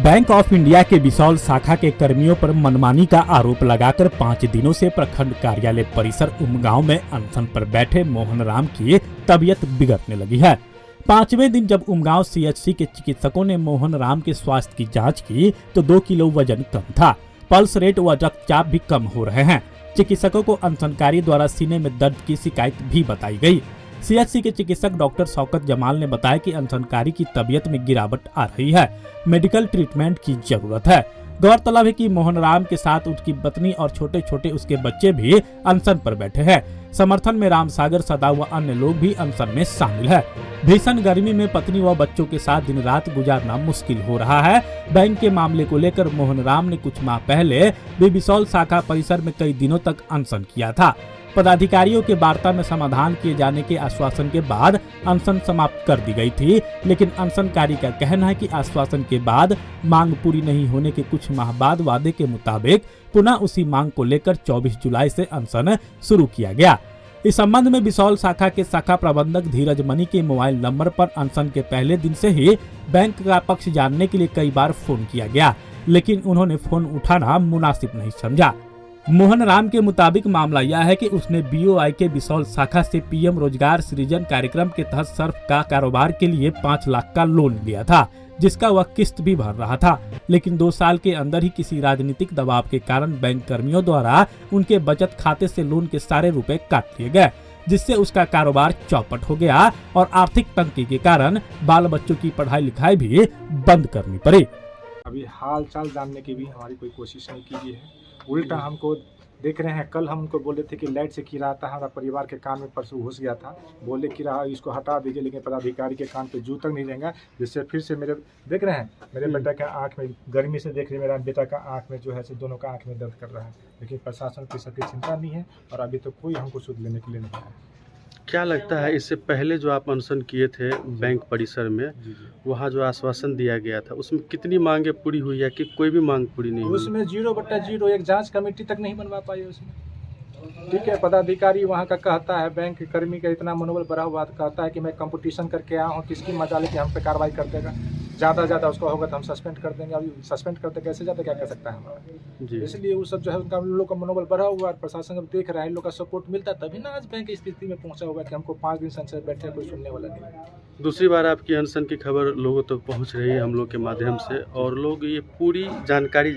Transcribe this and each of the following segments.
Bank of India के बिसौल शाखा के कर्मियों पर मनमानी का आरोप लगाकर 5 दिनों से प्रखंड कार्यालय परिसर उमगांव में अनशन पर बैठे मोहन राम की तबीयत बिगड़ने लगी है। 5वें दिन जब उमगांव सीएचसी के चिकित्सकों ने मोहन राम के स्वास्थ्य की जांच की तो 2 किलो वजन कम था, पल्स रेट व रक्तचाप भी कम हो रहे हैं। चिकित्सकों को अनशनकारी द्वारा सीने में दर्द की शिकायत भी बताई गई। सीएचसी के चिकित्सक डॉक्टर शौकत जमाल ने बताया कि अनशनकारी की तबीयत में गिरावट आ रही है, मेडिकल ट्रीटमेंट की जरूरत है। गौरतलब है कि मोहन राम के साथ उसकी पत्नी और छोटे छोटे उसके बच्चे भी अनशन पर बैठे हैं। समर्थन में रामसागर सदा व अन्य लोग भी अनशन में शामिल है। भीषण गर्मी में पत्नी व बच्चों के साथ दिन रात गुजारना मुश्किल हो रहा है। बैंक के मामले को लेकर मोहन राम ने कुछ माह पहले भी बिसौल शाखा परिसर में कई दिनों तक अनशन किया था। पदाधिकारियों के वार्ता में समाधान किए जाने के आश्वासन के बाद अनशन समाप्त कर दी गई थी, लेकिन अनशनकारी का कहना है कि आश्वासन के बाद मांग पूरी नहीं होने के कुछ माह बाद वादे के मुताबिक पुनः उसी मांग को लेकर 24 जुलाई से अनशन शुरू किया गया। इस संबंध में बिसौल शाखा के शाखा प्रबंधक धीरज मनी के मोबाइल नंबर पर अनशन के पहले दिन से ही बैंक का पक्ष जानने के लिए कई बार फोन किया गया, लेकिन उन्होंने फोन उठाना मुनासिब नहीं समझा। मोहन राम के मुताबिक मामला यह है कि उसने बीओआई के बिसौल शाखा से पीएम रोजगार सृजन कार्यक्रम के तहत सर्फ का कारोबार के लिए 5 लाख का लोन लिया था, जिसका वह किस्त भी भर रहा था, लेकिन 2 साल के अंदर ही किसी राजनीतिक दबाव के कारण बैंक कर्मियों द्वारा उनके बचत खाते से लोन के सारे रुपए काट लिए गए, जिससे उसका कारोबार चौपट हो गया और आर्थिक तंगी के कारण बाल बच्चों की पढ़ाई लिखाई भी बंद करनी पड़ी। अभी हाल चाल जानने की भी हमारी कोई कोशिश नहीं की गई है। उल्टा हमको देख रहे हैं, कल हम उनको बोले थे कि लाइट से कीड़ा आता है, हमारा परिवार के कान में परसों घुस गया था, बोले कीड़ा इसको हटा दीजिए, लेकिन पदाधिकारी के कान पे जू तक नहीं रहेगा, जिससे फिर से मेरे देख रहे हैं मेरे बेटा के आँख में गर्मी से देख रहे मेरा बेटा का आँख में जो है दोनों का आँख में दर्द कर रहा है, लेकिन प्रशासन की सबकी चिंता नहीं है और अभी तो कोई हमको सुध लेने के लिए नहीं आया। क्या लगता है इससे पहले जो आप अनशन किए थे बैंक परिसर में, वहाँ जो आश्वासन दिया गया था उसमें कितनी मांगे पूरी हुई है कि कोई भी मांग पूरी नहीं हुई? उसमें 0/0 एक जांच कमेटी तक नहीं बनवा पाई उसमें। ठीक है, पदाधिकारी वहाँ का कहता है, बैंक कर्मी का इतना मनोबल बढ़ा हुआ कहता है कि मैं कंपटीशन करके आया हूँ, किसकी मजा लेके हम पे कार्रवाई कर देगा, ज़्यादा उसका होगा तो हम सस्पेंड कर देंगे। अभी सस्पेंड करते कैसे ज़्यादा क्या कर सकता है हमारा, इसलिए वो सब जो है उनका लोग का मनोबल बढ़ा हुआ है। प्रशासन जब देख रहा है, लोग का सपोर्ट मिलता है तभी ना आज बैंक इस स्थिति में पहुंचा हुआ है कि हमको 5 दिन संसद बैठे कोई सुनने वाला नहीं है। दूसरी बार आपकी अनशन की खबर लोगों तक पहुंच रही है हम लोग के माध्यम से, और लोग ये पूरी जानकारी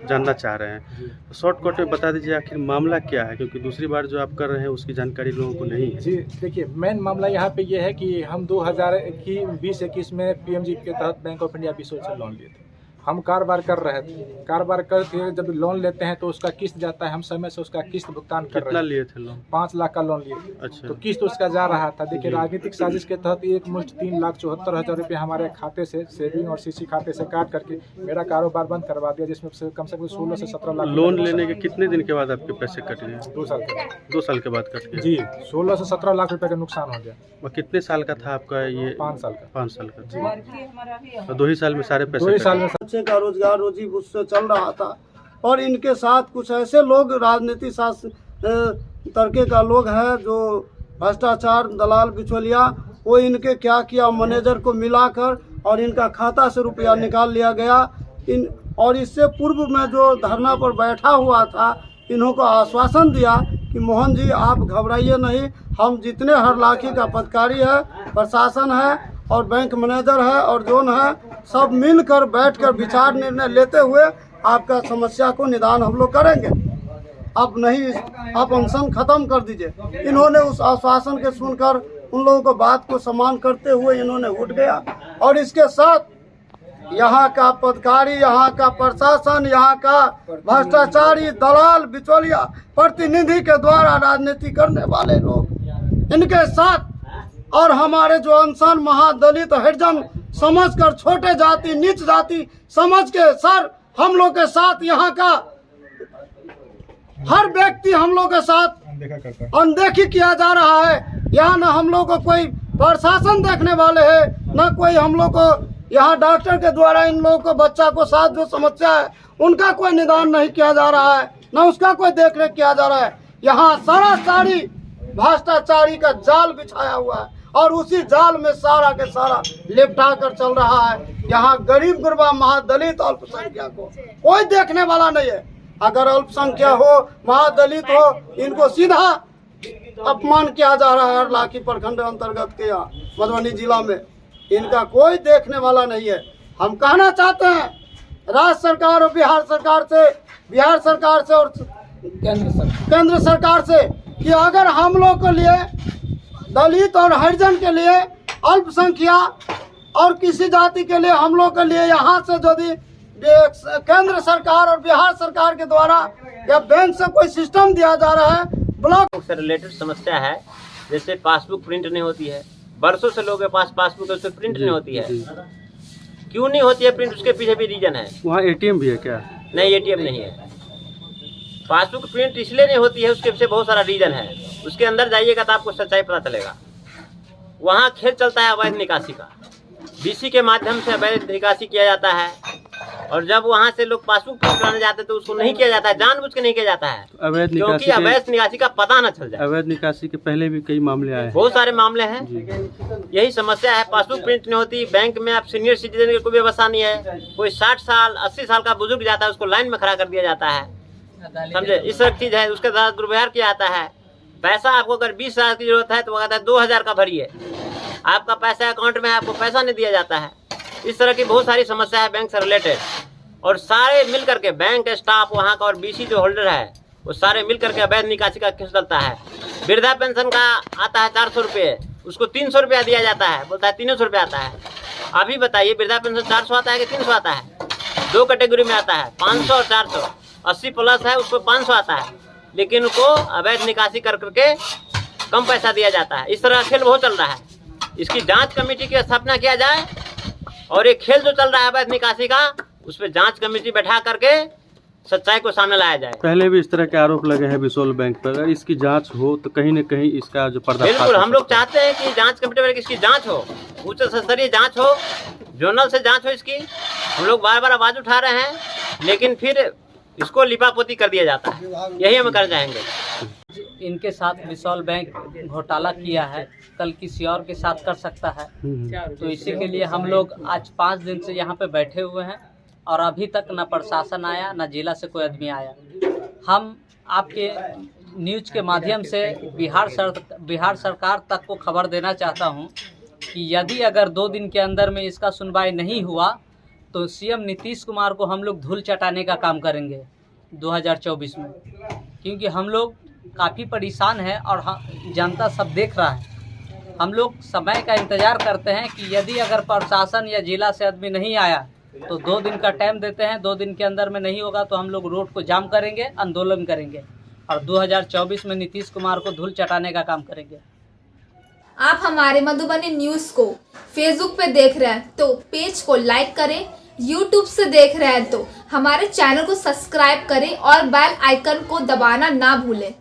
जानना चाह रहे हैं। शॉर्टकट में बता दीजिए आखिर मामला क्या है, क्योंकि दूसरी बार जो आप कर रहे हैं उसकी जानकारी लोगों को नहीं है। जी देखिए, मेन मामला यहाँ पे ये है कि हम 2020-21 में पीएमजी के तहत बैंक ऑफ इंडिया बिसौल से लोन लिए थे। हम कारोबार कर रहे थे, कारोबार करके जब लोन लेते हैं तो उसका किस्त जाता है, हम समय से उसका किस्त भुगतान कर रहे हैं। लिए थे लोन? 5 लाख का लोन लिए थे। अच्छा। तो किस्त उसका जा रहा था। देखिए, राजनीतिक साजिश के तहत एक मुश्त 3,74,000 रुपये हमारे खाते से, सेविंग और सीसी खाते से काट करके मेरा कारोबार बंद करवा दिया, जिसमें से कम से कम 16 से 17 लाख। लोन लेने के कितने दिन के बाद आपके पैसे कट गए? 2 साल के बाद। 2 साल के बाद कट गए जी, 16 से 17 लाख रुपए का नुकसान हो गया। और कितने साल का था आपका ये? 5 साल का। 5 साल का। 2 ही साल में सारे पैसे? 2 ही साल में बच्चे का रोजगार रोजी उससे चल रहा था, और इनके साथ कुछ ऐसे लोग राजनीति तरीके का लोग हैं जो भ्रष्टाचार दलाल बिचौलिया, वो इनके क्या किया, मैनेजर को मिलाकर और इनका खाता से रुपया निकाल लिया गया। और इससे पूर्व में जो धरना पर बैठा हुआ था, इन्हों को आश्वासन दिया कि मोहन जी आप घबराइए नहीं, हम जितने हर लाखी का पदाधिकारी है, प्रशासन है और बैंक मैनेजर है और जोन है, सब मिलकर बैठकर विचार निर्णय लेते हुए आपका समस्या को निदान हम लोग करेंगे। अब नहीं, आप अनशन खत्म कर दीजिए। इन्होंने उस आश्वासन के सुनकर उन लोगों को बात को सम्मान करते हुए इन्होंने उठ गया, और इसके साथ यहाँ का पदाधिकारी, यहाँ का प्रशासन, यहाँ का भ्रष्टाचारी दलाल बिचौलिया प्रतिनिधि के द्वारा राजनीति करने वाले लोग इनके साथ, और हमारे जो अनशन महादलित हरिजन समझकर, छोटे जाति नीच जाति समझ के सर हम लोग के साथ, यहाँ का हर व्यक्ति हम लोग के साथ अनदेखी किया जा रहा है। यहाँ न हम लोग को कोई प्रशासन देखने वाले है, न कोई हम लोग को यहाँ डॉक्टर के द्वारा इन लोगों को बच्चा को साथ जो समस्या है उनका कोई निदान नहीं किया जा रहा है, न उसका कोई देख रेख किया जा रहा है। यहाँ सारी भ्रष्टाचारी का जाल बिछाया हुआ है और उसी जाल में सारा के सारा लिपटा कर चल रहा है। यहाँ गरीब गुरबा महादलित अल्पसंख्यक को कोई देखने वाला नहीं है। अगर अल्पसंख्यक हो, महादलित हो, इनको सीधा अपमान किया जा रहा है हरलाखी प्रखंड अंतर्गत के यहाँ मधुबनी जिला में। इनका कोई देखने वाला नहीं है। हम कहना चाहते हैं राज्य सरकार और बिहार सरकार से और केंद्र सरकार से कि अगर हम लोग के लिए, दलित और हरिजन के लिए, अल्पसंख्यक और किसी जाति के लिए, हम लोग के लिए यहाँ से यदि केंद्र सरकार और बिहार सरकार के द्वारा या बैंक से कोई सिस्टम दिया जा रहा है, ब्लॉक से रिलेटेड समस्या है। जैसे पासबुक प्रिंट नहीं होती है, बरसों से लोगों के पास पासबुक है, उसमें प्रिंट नहीं होती है। क्यों नहीं होती है प्रिंट, उसके पीछे भी रीजन है। वहाँ एटीएम भी है क्या? नहीं, एटीएम नहीं है। पासबुक प्रिंट इसलिए नहीं होती है, उसके पीछे बहुत सारा रीजन है। उसके अंदर जाइएगा तो आपको सच्चाई पता चलेगा। वहाँ खेल चलता है अवैध निकासी का, बीसी के माध्यम से अवैध निकासी किया जाता है। और जब वहाँ से लोग पासबुक प्रिंट कराने जाते हैं तो उसको नहीं किया जाता है, जानबूझ के नहीं किया जाता है, क्योंकि अवैध निकासी का पता न चल जाए। अवैध निकासी के पहले भी कई मामले आए हैं, बहुत सारे मामले हैं। यही समस्या है, पासबुक प्रिंट नहीं होती। बैंक में आप सीनियर सिटीजन की कोई व्यवस्था नहीं है। कोई 60 साल 80 साल का बुजुर्ग जाता है, उसको लाइन में खड़ा कर दिया जाता है, समझे। इस तरह की चीज है, उसके साथ दुर्व्यवहार किया जाता है। पैसा आपको अगर 20,000 की जरूरत है तो वो कहता है 2,000 का भरिए, आपका पैसा अकाउंट में, आपको पैसा नहीं दिया जाता है। इस तरह की बहुत सारी समस्या है बैंक से रिलेटेड। और सारे मिल करके बैंक स्टाफ वहाँ का और बीसी जो होल्डर है वो सारे मिल करके अवैध निकासी का केस डलता है। वृद्धा पेंशन का आता है 400 रुपये, उसको 300 रुपया दिया जाता है, बोलता है 300 रुपया आता है। अभी बताइए वृद्धा पेंशन 400 आता है कि 300 आता है? 2 कैटेगरी में आता है, 500 और 400। 80 प्लस है उसको 500 आता है, लेकिन उनको अवैध निकासी कर करके कम पैसा दिया जाता है। इस तरह खेल बहुत चल रहा है। इसकी जांच कमेटी की स्थापना किया जाए और एक खेल जो चल रहा है अवैध निकासी का, उस पर जांच कमेटी बैठा करके सच्चाई को सामने लाया जाए। पहले भी इस तरह के आरोप लगे हैं बिसौल बैंक पर, अगर इसकी जांच हो तो कहीं न कहीं इसका जो पर्दाफाश। बिल्कुल, हम लोग चाहते हैं कि जांच कमेटी में इसकी जांच हो, उच्च स्तरीय जांच हो, जोनल से जांच हो इसकी। हम लोग बार बार आवाज उठा रहे हैं, लेकिन फिर इसको लिपापोती कर दिया जाता है। यही हम करना चाहेंगे। इनके साथ बिसौल बैंक घोटाला किया है, कल किसी और के साथ कर सकता है। तो इसी के लिए हम लोग आज 5 दिन से यहाँ पे बैठे हुए हैं और अभी तक न प्रशासन आया, न जिला से कोई आदमी आया। हम आपके न्यूज़ के माध्यम से बिहार सरकार तक को खबर देना चाहता हूँ कि यदि अगर 2 दिन के अंदर में इसका सुनवाई नहीं हुआ तो सीएम नीतीश कुमार को हम लोग धूल चटाने का काम करेंगे 2024 में, क्योंकि हम लोग काफ़ी परेशान हैं और जनता सब देख रहा है। हम लोग समय का इंतज़ार करते हैं कि यदि अगर प्रशासन या जिला से आदमी नहीं आया तो 2 दिन का टाइम देते हैं। 2 दिन के अंदर में नहीं होगा तो हम लोग रोड को जाम करेंगे, आंदोलन करेंगे और 2024 में नीतीश कुमार को धूल चटाने का काम करेंगे। आप हमारे मधुबनी न्यूज़ को फेसबुक पे देख रहे हैं तो पेज को लाइक करें, यूट्यूब से देख रहे हैं तो हमारे चैनल को सब्सक्राइब करें और बेल आइकन को दबाना ना भूलें।